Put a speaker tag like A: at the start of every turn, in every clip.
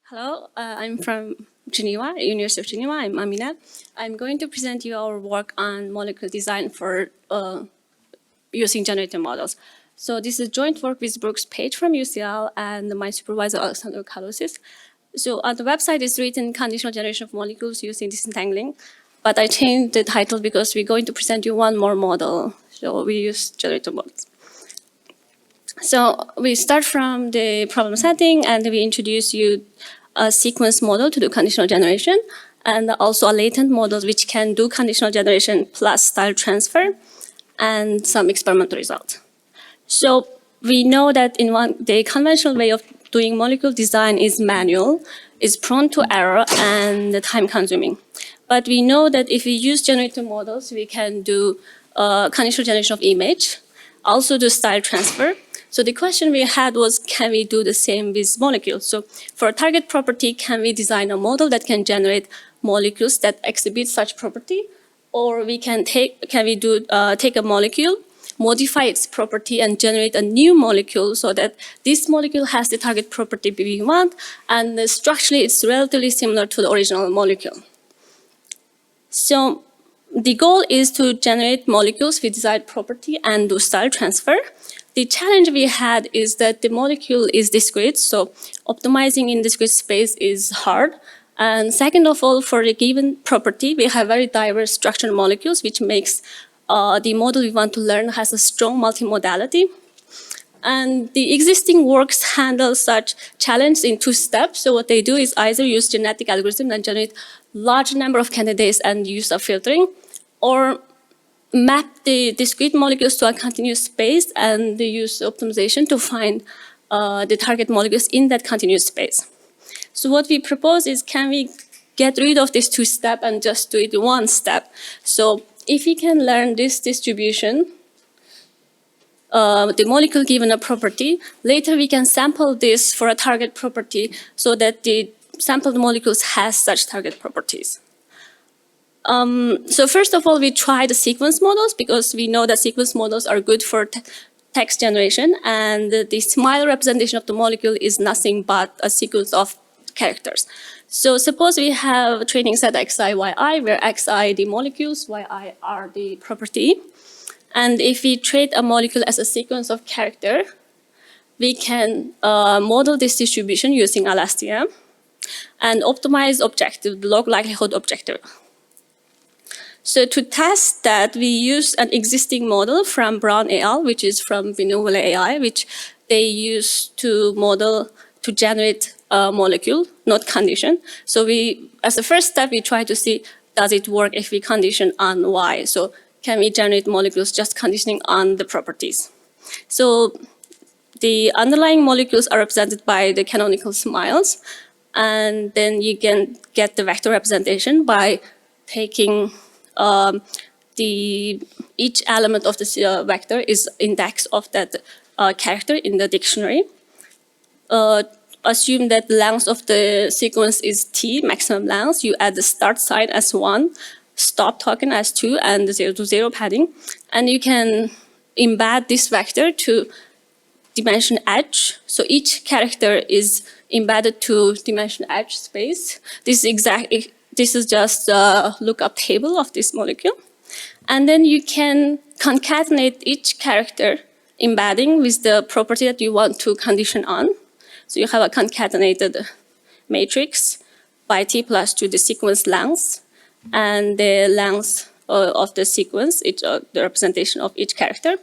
A: Hello, I'm from Geneva, University of Geneva. I'm Amina. I'm going to present you our work on molecular design for using generative models. So this is joint work with Brooks Page from UCL and my supervisor, Alexander Kalosis. So on the website is written conditional generation of molecules using disentangling, but I changed the title because we're going to present you one more model. So we use generative models. So we start from the problem setting and we introduce you a sequence model to do conditional generation and also a latent model which can do conditional generation plus style transfer and some experimental result. So we know that the conventional way of doing molecule design is manual, is prone to error and time consuming. But we know that if we use generative models, we can do conditional generation of image, also do style transfer. So the question we had was, can we do the same with molecules? So for a target property, can we design a model that can generate molecules that exhibit such property? Or take a molecule, modify its property and generate a new molecule so that this molecule has the target property we want and structurally it's relatively similar to the original molecule. So the goal is to generate molecules with desired property and do style transfer. The challenge we had is that the molecule is discrete, so optimizing in discrete space is hard. And second of all, for a given property, we have very diverse structured molecules, which makes the model we want to learn has a strong multimodality. And the existing works handle such challenges in two steps. So what they do is either use genetic algorithm and generate large number of candidates and use a filtering, or map the discrete molecules to a continuous space and they use optimization to find the target molecules in that continuous space. So what we propose is, can we get rid of this two-step and just do it one step? So if we can learn this distribution, the molecule given a property, later we can sample this for a target property so that the sampled molecules has such target properties. So first of all, we try the sequence models because we know that sequence models are good for text generation, and the smile representation of the molecule is nothing but a sequence of characters. So suppose we have a training set xi, yi, where xi the molecules, yi are the property. And if we treat a molecule as a sequence of character, we can model this distribution using LSTM and optimize objective, the log likelihood objective. So to test that, we use an existing model from Brown et al., which is from Vinuvale AI, which they use to model to generate a molecule, not condition. So as a first step, we try to see, does it work if we condition on Y? So can we generate molecules just conditioning on the properties? So the underlying molecules are represented by the canonical smiles, and then you can get the vector representation by taking each element of the vector is index of that character in the dictionary. Assume that the length of the sequence is t, maximum length. You add the start sign as 1, stop token as 2, and the 0 to 0 padding. And you can embed this vector to dimension h. So each character is embedded to dimension h space. This is just a lookup table of this molecule. And then you can concatenate each character embedding with the property that you want to condition on. So you have a concatenated matrix by t plus 2 the sequence length and the length of the sequence, the representation of each character.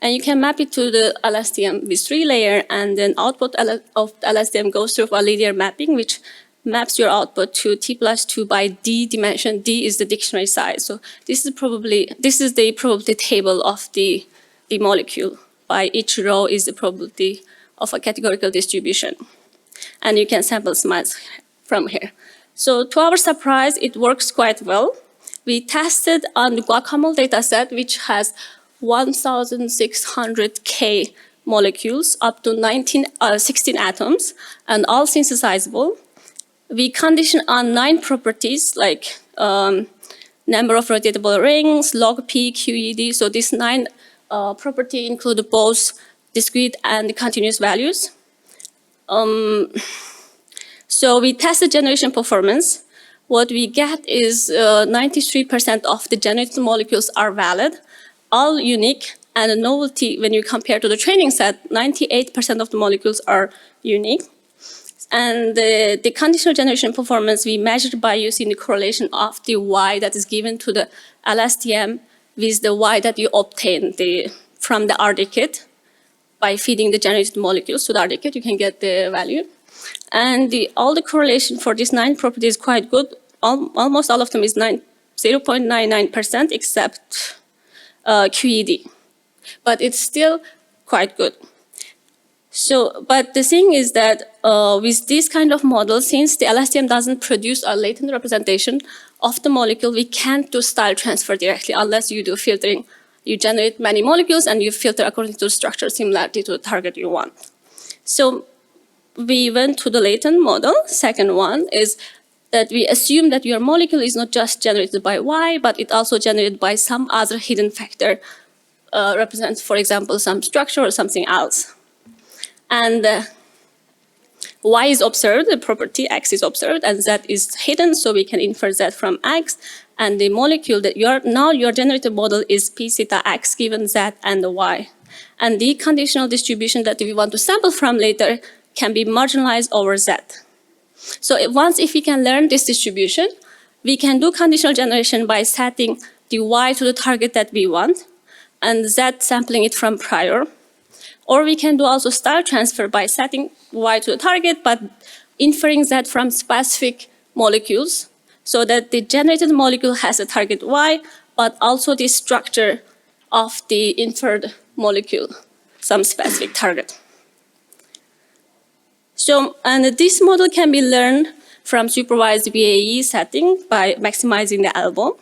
A: And you can map it to the LSTM with 3 layer, and then output of LSTM goes through a linear mapping, which maps your output to t plus 2 by d dimension. D is the dictionary size. So this is the probability table of the molecule. By each row is the probability of a categorical distribution. And you can sample smiles from here. So to our surprise, it works quite well. We tested on the Guacamole dataset, which has 1,600K molecules up to 16 atoms, and all synthesizable. We condition on 9 properties like number of rotatable rings, log P, QED. So these 9 property include both discrete and continuous values. So we test the generation performance. What we get is 93% of the generated molecules are valid, all unique, and a novelty when you compare to the training set, 98% of the molecules are unique. And the conditional generation performance we measured by using the correlation of the Y that is given to the LSTM with the Y that you obtain from the RD kit. By feeding the generated molecules to the RD kit, you can get the value. And all the correlation for these 9 properties is quite good. Almost all of them is 0.99% except QED. But it's still quite good. So, but the thing is that with this kind of model, since the LSTM doesn't produce a latent representation of the molecule, we can't do style transfer directly unless you do filtering. You generate many molecules and you filter according to structure similarity to the target you want. So we went to the latent model. Second one is that we assume that your molecule is not just generated by Y, but it also generated by some other hidden factor, represents, for example, some structure or something else. And Y is observed, the property X is observed, and Z is hidden, so we can infer Z from X. And the molecule that your generated model is P theta X given Z and the Y. And the conditional distribution that we want to sample from later can be marginalized over Z. So if we can learn this distribution, we can do conditional generation by setting the Y to the target that we want, and Z sampling it from prior. Or we can do also style transfer by setting Y to the target, but inferring Z from specific molecules, so that the generated molecule has a target Y, but also the structure of the inferred molecule, some specific target. So, and this model can be learned from supervised VAE setting by maximizing the elbow.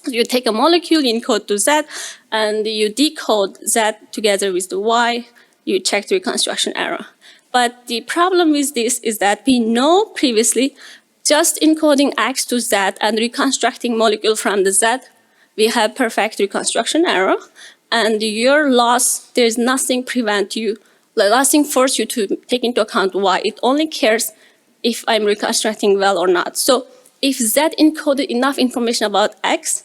A: You take a molecule, you encode to Z, and you decode Z together with the Y. You check the reconstruction error. But the problem with this is that we know previously, just encoding X to Z and reconstructing molecule from the Z, we have perfect reconstruction error. And your loss, there's nothing nothing force you to take into account Y. It only cares if I'm reconstructing well or not. So if Z encoded enough information about X,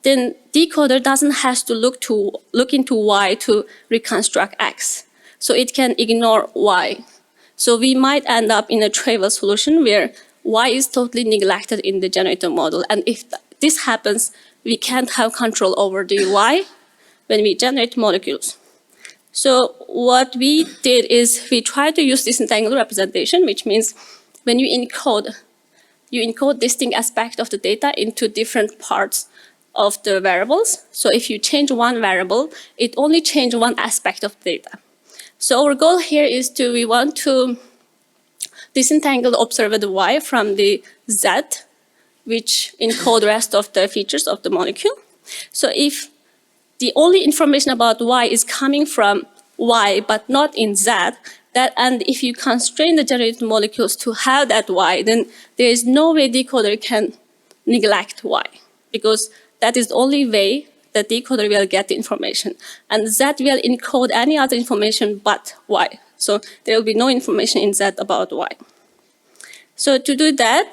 A: then decoder doesn't have to look into Y to reconstruct X. So it can ignore Y. So we might end up in a trivial solution where Y is totally neglected in the generator model. And if this happens, we can't have control over the Y when we generate molecules. So what we did is we tried to use disentangled representation, which means when you encode distinct aspects of the data into different parts of the variables. So if you change one variable, it only changes one aspect of the data. So our goal here is we want to disentangle the observed Y from the Z, which encode the rest of the features of the molecule. So if the only information about Y is coming from Y, but not in Z, and if you constrain the generated molecules to have that Y, then there is no way decoder can neglect Y, because that is the only way that decoder will get the information. And Z will encode any other information but Y. So there will be no information in Z about Y. So to do that,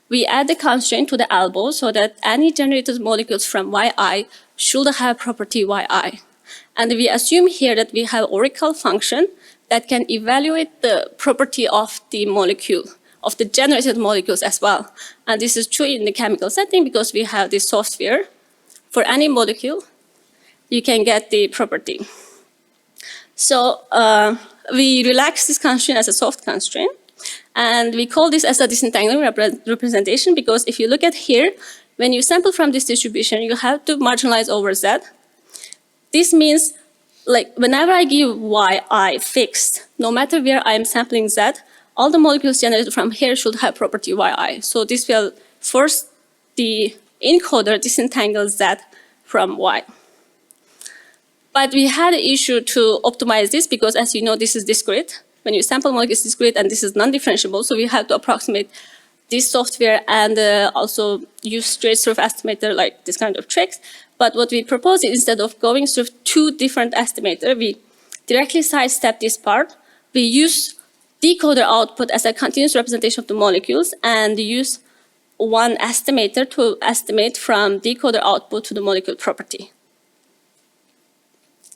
A: we add the constraint to the elbow so that any generated molecules from YI should have property YI. And we assume here that we have oracle function that can evaluate the property of the molecule, of the generated molecules as well. And this is true in the chemical setting because we have this software. For any molecule, you can get the property. So we relax this constraint as a soft constraint. And we call this as a disentangling representation because if you look at here, when you sample from this distribution, you have to marginalize over Z. This means, like, whenever I give YI fixed, no matter where I'm sampling Z, all the molecules generated from here should have property YI. So this will force the encoder disentangle Z from Y. But we had an issue to optimize this because, as you know, this is discrete. When you sample molecules, it's discrete, and this is non-differentiable. So we have to approximate this software and also use straight sort of estimator, like this kind of tricks. But what we propose is instead of going through two different estimators, we directly sidestep this part. We use decoder output as a continuous representation of the molecules and use one estimator to estimate from decoder output to the molecule property.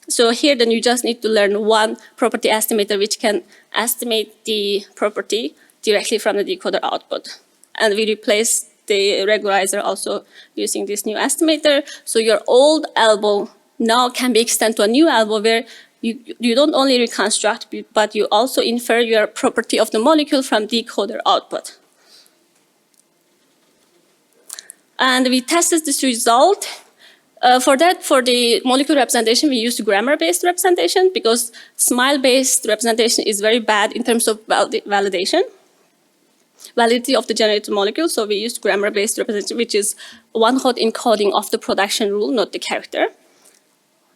A: So here then you just need to learn one property estimator which can estimate the property directly from the decoder output. And we replace the regularizer also using this new estimator. So your old elbow now can be extended to a new elbow where you don't only reconstruct, but you also infer your property of the molecule from decoder output. And we tested this result. For the molecular representation, we used grammar-based representation because smile-based representation is very bad in terms of validity of the generated molecule. So we used grammar-based representation, which is one-hot encoding of the production rule, not the character.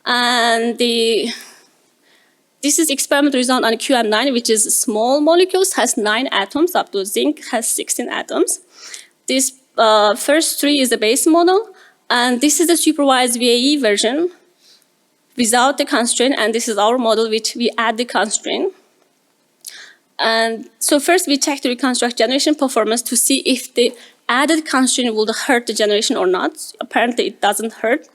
A: And this is experimental result on QM9, which is small molecules, has 9 atoms, up to zinc has 16 atoms. This first 3 is the base model. And this is the supervised VAE version without the constraint, and this is our model which we add the constraint. And so first we check the reconstruct generation performance to see if the added constraint will hurt the generation or not. Apparently it doesn't hurt.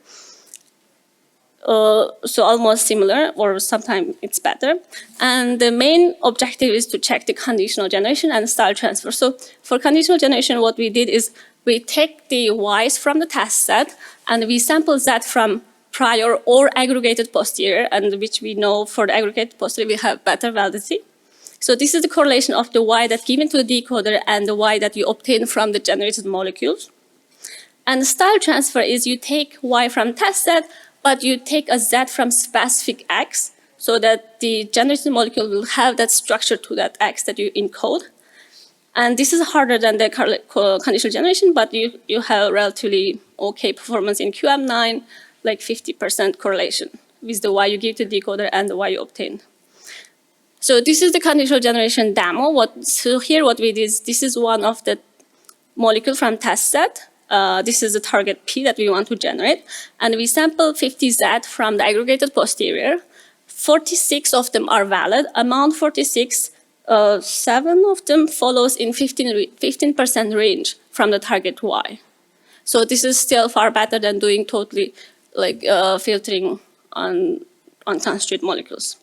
A: So almost similar, or sometimes it's better. And the main objective is to check the conditional generation and style transfer. So for conditional generation, what we did is we take the Y's from the test set and we sample that from prior or aggregated posterior, and which we know for the aggregated posterior we have better validity. So this is the correlation of the Y that's given to the decoder and the Y that you obtain from the generated molecules. And the style transfer is you take Y from test set, but you take a Z from specific X so that the generated molecule will have that structure to that X that you encode. And this is harder than the conditional generation, but you have relatively okay performance in QM9, like 50% correlation with the Y you give to the decoder and the Y you obtain. So this is the conditional generation demo. So here what we did is, this is one of the molecule from test set. This is the target P that we want to generate. And we sample 50 Z from the aggregated posterior. 46 of them are valid. Among 46, 7 of them follows in 15% range from the target Y. So this is still far better than doing totally like filtering on constraint molecules.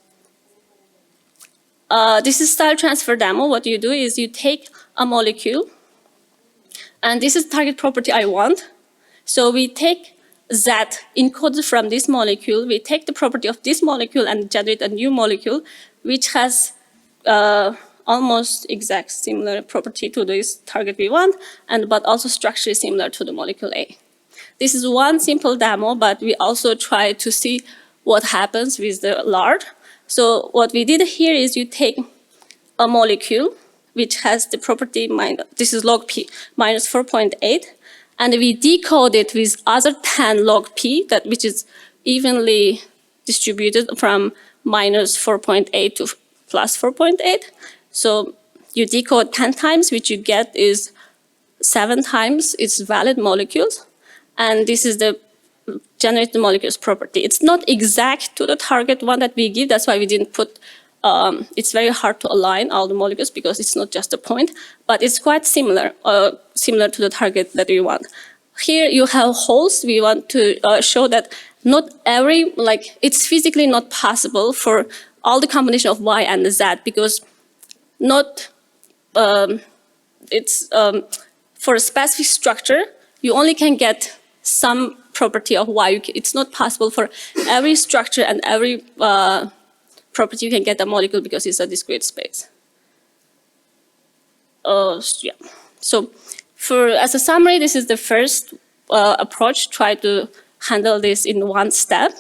A: This is style transfer demo. What you do is you take a molecule, and this is target property I want. So we take Z encoded from this molecule. We take the property of this molecule and generate a new molecule, which has almost exact similar property to this target we want, but also structurally similar to the molecule A. This is one simple demo, but we also try to see what happens with the lard. So what we did here is you take a molecule which has the property, this is log P, minus 4.8, and we decode it with other 10 log P, which is evenly distributed from minus 4.8 to plus 4.8. So you decode 10 times, which you get is 7 times its valid molecules. And this is the generated molecules property. It's not exact to the target one that we give. That's why we didn't put, it's very hard to align all the molecules because it's not just a point, but it's quite similar, similar to the target that we want. Here you have holes. We want to show that not every, it's physically not possible for all the combination of Y and Z because not, for a specific structure, you only can get some property of Y. It's not possible for every structure and every property you can get a molecule because it's a discrete space. Yeah. So as a summary, this is the first approach, try to handle this in one step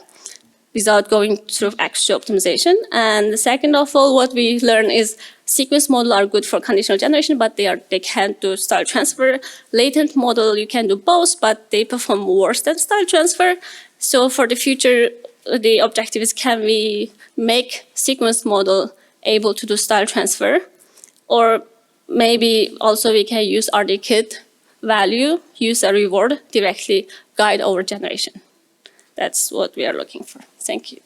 A: without going through extra optimization. And the second of all, what we learn is sequence model are good for conditional generation, but they can't do style transfer. Latent model, you can do both, but they perform worse than style transfer. So for the future, the objective is, can we make sequence model able to do style transfer? Or maybe also we can use RDKit value, use a reward, directly guide over generation. That's what we are looking for. Thank you.